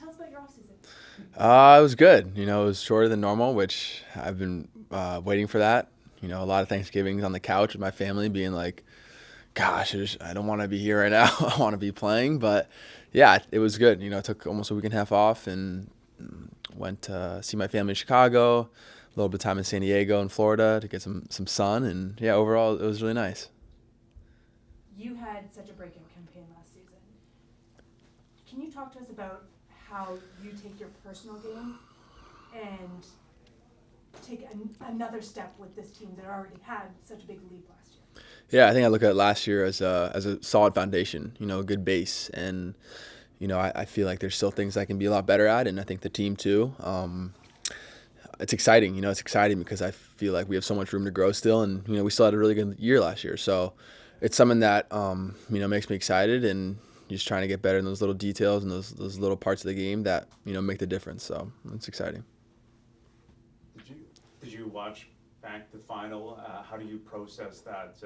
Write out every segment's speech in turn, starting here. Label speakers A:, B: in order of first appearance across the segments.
A: Tell us about your offseason.
B: It was good. It was shorter than normal, which I've been waiting for that. A lot of Thanksgivings on the couch with my family being like, gosh, I don't want to be here right now. I want to be playing. But yeah, it was good. I took almost a week and a half off and went to see my family in Chicago, a little bit of time in San Diego and Florida to get some sun. And yeah, overall, it was really nice.
A: You had such a breakout campaign last season. Can you talk to us about how you take your personal game and take another step with this team that already had such a big lead last year?
B: Yeah, I think I look at last year as a solid foundation, a good base. And, I feel like there's still things I can be a lot better at. And I think the team too. It's exciting. It's exciting because I feel like we have so much room to grow still. And, we still had a really good year last year. So it's something that, makes me excited and just trying to get better in those little details and those little parts of the game that, make the difference. So it's exciting.
C: Did you watch back the final? How do you process that?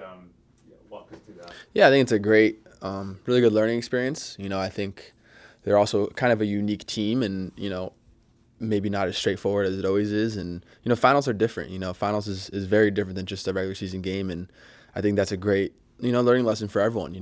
C: Walk us through that.
B: Yeah, I think it's a great, really good learning experience. I think they're also kind of a unique team and, maybe not as straightforward as it always is. And, finals are different. Finals is very different than just a regular season game. And I think that's a great, learning lesson for everyone,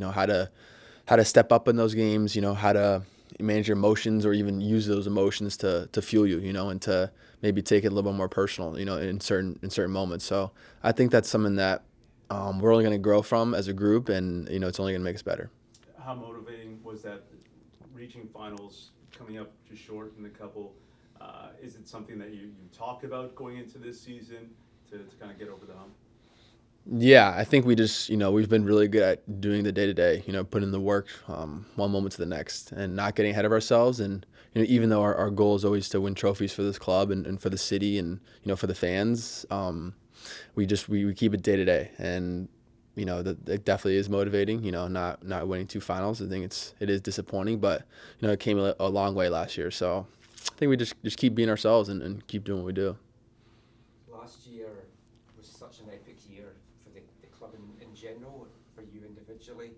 B: how to step up in those games, how to manage your emotions or even use those emotions to fuel you, and to maybe take it a little bit more personal, in certain moments. So I think that's something that we're only going to grow from as a group, and, it's only going to make us better.
C: How motivating was that reaching finals, coming up just short in a couple? Is it something that you talked about going into this season to kind of get over the hump?
B: Yeah, I think we just, we've been really good at doing the day-to-day, putting in the work one moment to the next and not getting ahead of ourselves. And, even though our goal is always to win trophies for this club and for the city and, for the fans, we keep it day-to-day. And, it definitely is motivating, not winning 2 finals. I think it is disappointing, but, it came a long way last year. So I think we just keep being ourselves and keep doing what we do.
D: Last year was such an epic year for the club in general, for you individually.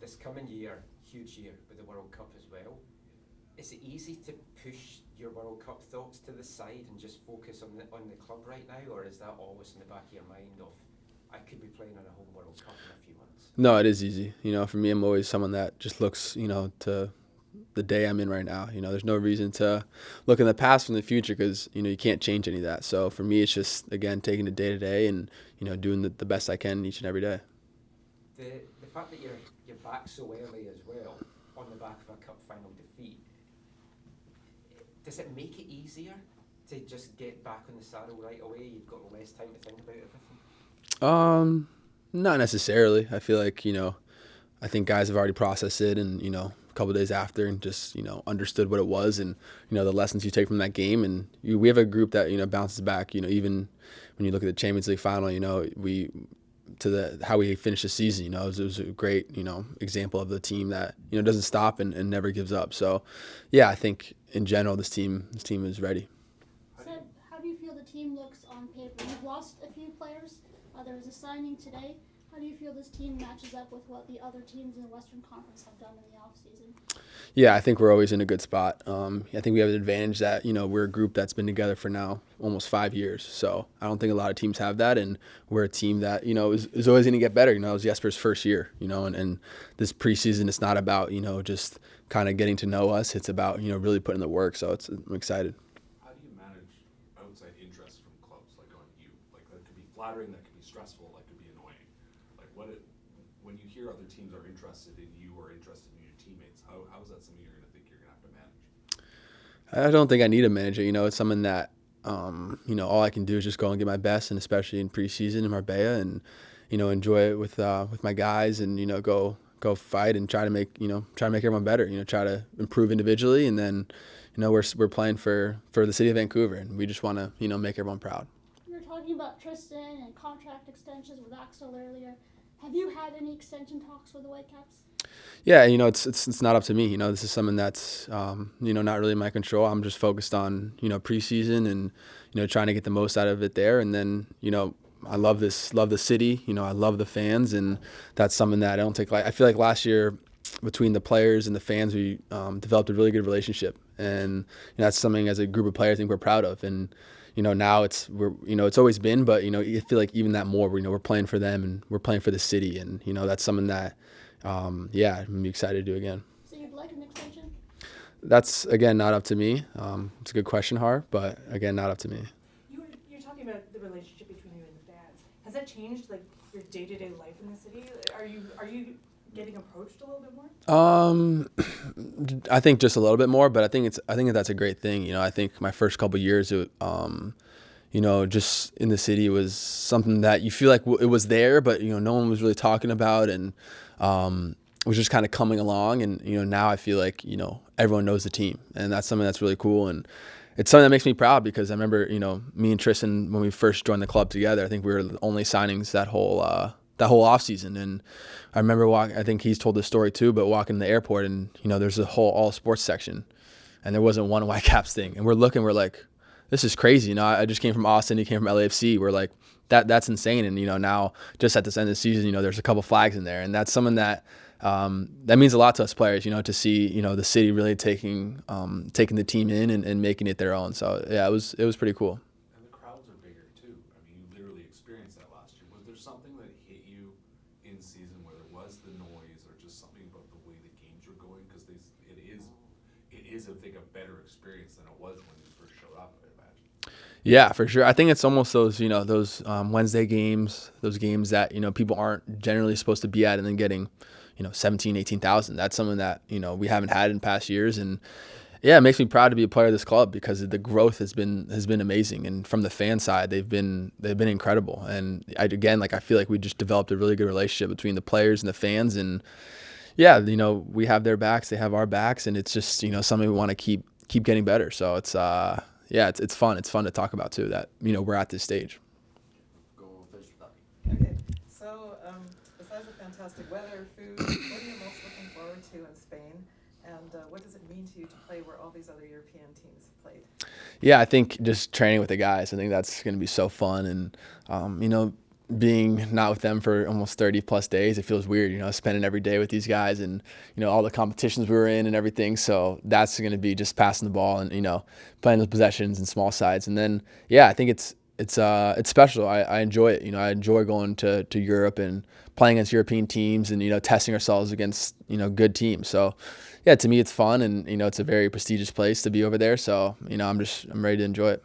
D: This coming year, huge year with the World Cup as well. Is it easy to push your World Cup thoughts to the side and just focus on the club right now, or is that always in the back of your mind of, I could be playing in a home World Cup in a few months?
B: No, it is easy. For me, I'm always someone that just looks, to the day I'm in right now. There's no reason to look in the past or in the future because, you can't change any of that. So for me, it's just, again, taking it day to day and, doing the best I can each and every day.
D: The fact that you're back so early as well, on the back of a cup final defeat, does it make it easier to just get back on the saddle right away? You've got less time to think about everything?
B: Not necessarily. I feel like, I think guys have already processed it and, a couple of days after and just, understood what it was and, the lessons you take from that game. And we have a group that, bounces back, even when you look at the Champions League final, how we finished the season, it was a great, example of the team that, doesn't stop and never gives up. So, yeah, I think in general, this team is ready.
E: Seb, how do you feel the team looks on paper? You've lost a few players. There was a signing today. How do you feel this team matches up with what the other teams in the Western Conference have done in the offseason?
B: Yeah, I think we're always in a good spot. I think we have an advantage that, we're a group that's been together for now almost 5 years. So I don't think a lot of teams have that. And we're a team that, is always going to get better. It was Jesper's first year, and this preseason, it's not about, just kind of getting to know us. It's about, really putting the work. So I'm excited.
F: How do you manage outside interest from clubs like on you? Like that could be flattering, that could be stressful, that could be annoying. Like when you hear other teams are interested in you or interested in your teammates, how is that something you're going to think you're going to have to manage?
B: I don't think I need to manage it. It's something that, all I can do is just go and get my best, and especially in preseason in Marbella, and, enjoy it with my guys, and, go fight and try to make everyone better. Try to improve individually, and then, we're playing for the city of Vancouver, and we just want to, make everyone proud.
E: You were talking about Tristan and contract extensions with Axel earlier. Have you had any extension talks with the Whitecaps?
B: Yeah, it's not up to me. This is something that's not really in my control. I'm just focused on preseason and trying to get the most out of it there. And then I love the city. I love the fans, and that's something that I don't take. I feel like last year between the players and the fans, we developed a really good relationship, and that's something as a group of players I think we're proud of. And now it's always been, but you feel like even that more. We're playing for them and we're playing for the city, and that's something that I'm excited to do again.
E: So you'd like an extension?
B: That's again not up to me. It's a good question, Har, but again not up to me.
A: You're talking about the relationship between you and the fans. Has that changed like your day-to-day life in the city? Are you getting approached a little bit more?
B: I think just a little bit more, but I think that's a great thing. I think my first couple of years, just in the city was something that you feel like it was there, but no one was really talking about, and was just kind of coming along. And now I feel like everyone knows the team, and that's something that's really cool, and it's something that makes me proud because I remember me and Tristan, when we first joined the club together, I think we were the only signings that whole offseason. And I remember I think he's told this story too, but walking in the airport and there's a whole all sports section, and there wasn't one Whitecaps thing, and we're like, this is crazy. I just came from Austin, he came from LAFC. We're like, that's insane. And now just at this end of the season, there's a couple flags in there, and that's something that means a lot to us players, to see the city really taking the team in and making it their own. So yeah, it was pretty cool.
F: And the crowds are bigger too. I mean, you literally experienced that last year. Was there something that hit you in season, whether it was the noise or just something about the way the games were going? Because it is I think a better experience than it was when you first showed up, I imagine.
B: Yeah, for sure. I think it's almost those Wednesday games, those games that people aren't generally supposed to be at, and then getting 17,000, 18,000. That's something that we haven't had in past years, and yeah, it makes me proud to be a player of this club because the growth has been amazing, and from the fan side, they've been incredible. And I feel like we just developed a really good relationship between the players and the fans, and yeah, we have their backs, they have our backs, and it's just something we want to keep getting better. So it's it's fun. It's fun to talk about too that we're at this stage.
G: Go finish with that. Okay, so besides the fantastic weather, food, what are you most looking forward to in Spain, and what does it mean to you to play where all these other European teams have played?
B: Yeah, I think just training with the guys, I think that's going to be so fun, and being not with them for almost 30 plus days, it feels weird, spending every day with these guys, and all the competitions we were in and everything. So that's going to be just passing the ball and playing those possessions and small sides. And then I think it's special. I enjoy it. I enjoy going to Europe and playing against European teams and testing ourselves against good teams. So yeah, to me it's fun, and it's a very prestigious place to be over there. So I'm ready to enjoy it.